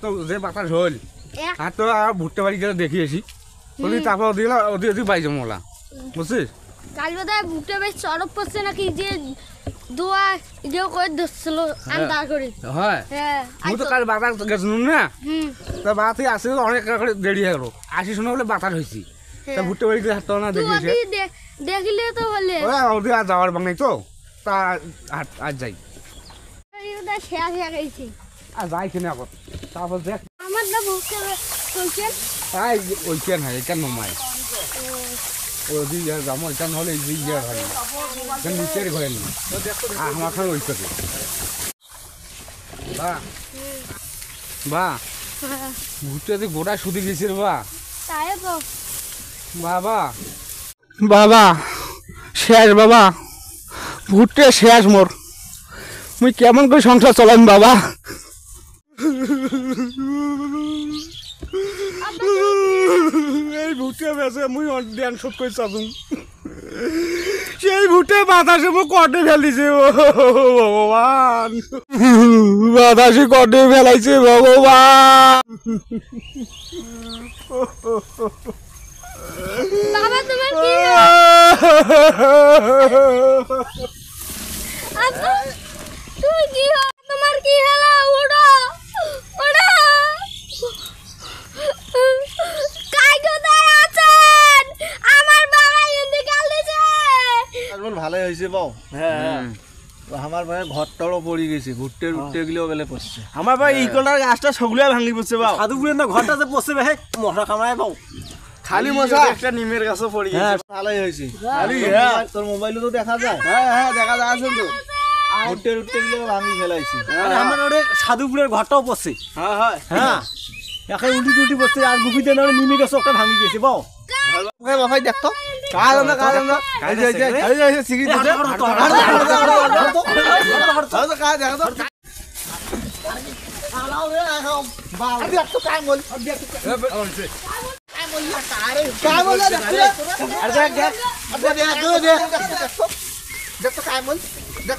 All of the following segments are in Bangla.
তো যে বাতাস হল আর তো ভুট্টা বাড়ি গেলে দেখি আসি তারপর ওদিকে বাইরে মোলা বুঝছিস কাল বোধহয় ভুট্টা বেশ চরপ পড়ছে নাকি যে দোয়া যে করে ধরছিল আন্দার করে হয় আমি তো কাল বাতাস গেছিলাম না তা বাতাস আসে অনেক দেরি হয়ে গেল আসি শুনে বলে বাতাস হয়েছি তা ভুট্টা বাড়ি গেলে হাঁটতে না দেখি দেখলে তো বলে ওদিকে আর যাওয়ার বাং নাই তো তা আর যাই শেয়ার হয়ে গেছি আর যাই কিনা এখন তারপর দেখ আমার না ভুট্টা চলছেন তাই ওইখান হয় এখান নমায় ওদিকে যাবো এখান হলে এই দিকে হয় না নিচের ঘরে নেই আমার খান ওই থেকে বা ভুট্টাতে গোটা শুধু গেছিল তাই তো বাবা বাবা শেষ বাবা ভুট্টে শেষ মোর মুই কেমন করে সংসার চলাম বাবা এই ভুট্টে বেসে মুই ধ্যান শোধ করে চাচুম সেই ভুট্টে বাতাসে মুখ কটে ফেলিছে ভগবান বাতাসে কটে ফেলাইছে ভগবান বাবা তোমার কি তুই কি তোমার কি হলো ওড়ো ওড়ো কাই কোথায় আছেন আমার বাবা ইন্তেকাল দিয়েছে আসল ভালোই হয়েছে বাও হ্যাঁ আমার ভাই ঘরটারও পড়ে গেছে ভুট্টে উঠতে গেলেও বেলে পড়ছে আমার ভাই এই কলার গাছটা সগুলো ভাঙি পড়ছে বাও সাধুপুরের না ঘরটা যে পড়ছে ভাই মশা কামড়ায় বাও খালি মশা একটা নিমের গাছও পড়ে গেছে ভালোই হয়েছে খালি হ্যাঁ তোর মোবাইলে তো দেখা যায় হ্যাঁ দেখা যায় আসল তো ভুট্টে উঠতে গেলেও ভাঙি ফেলাইছি আমার ওরে সাধুপুরের ঘরটাও পড়ছে হ্যাঁ হ্যাঁ এখন উল্টি পড়ছে আর গুপিতে না নিমে গাছ একটা ভাঙি গেছে বাও বাবাই দেখতো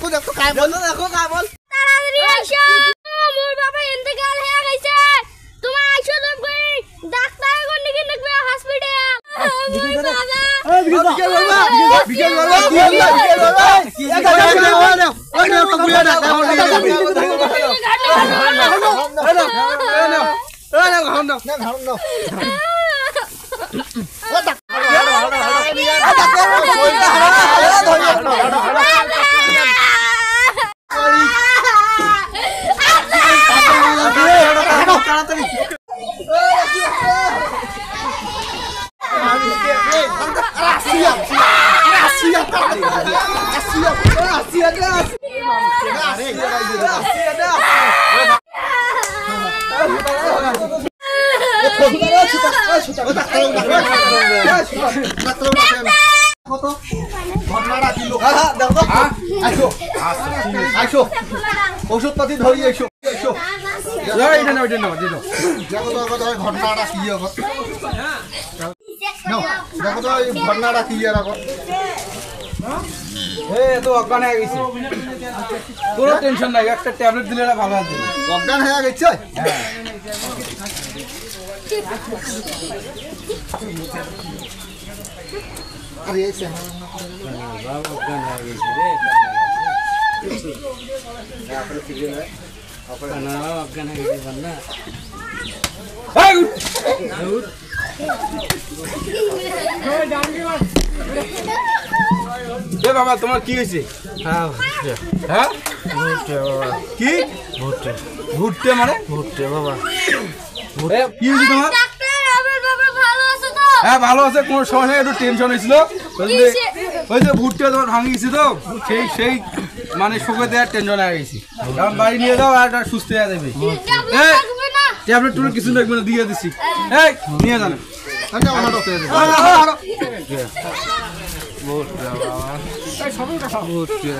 দেখো কাই বল তাড়াতাড়ি আইসো মোর বাবা ইন্তেকাল হয়ে গেছে তোমার আইসো তুমি ডাক্তার কোন দিকে দেখবে ঔষধ পাতি ধরি এসো ঘটনাটা কি দেখো তো ঘটনাটা কি তো অজ্ঞান হয়ে গেছে কোনো টেনশন নাই একটা ট্যাবলেট দিলে ভালো আছে অজ্ঞান হয়ে গেছে বাবা তোমার কি হয়েছে হ্যাঁ কি ভুট্টে ভুট্টে মানে ভুট্টে বাবা কি হয়েছে তোমার হ্যাঁ ভালো আছে কোনো সমস্যা একটু টেনশন হয়েছিল ওই যে ভুট্টে তোমার ভাঙি গেছে তো সেই মানে শোকে দেওয়ার টেনশন হয়ে গেছি কারণ বাড়ি নিয়ে যাও আর সুস্থ হয়ে যাবে ট্যাবলেট টুবলেট কিছু লাগবে না দিয়ে দিচ্ছি এই নিয়ে যান ভুট্টে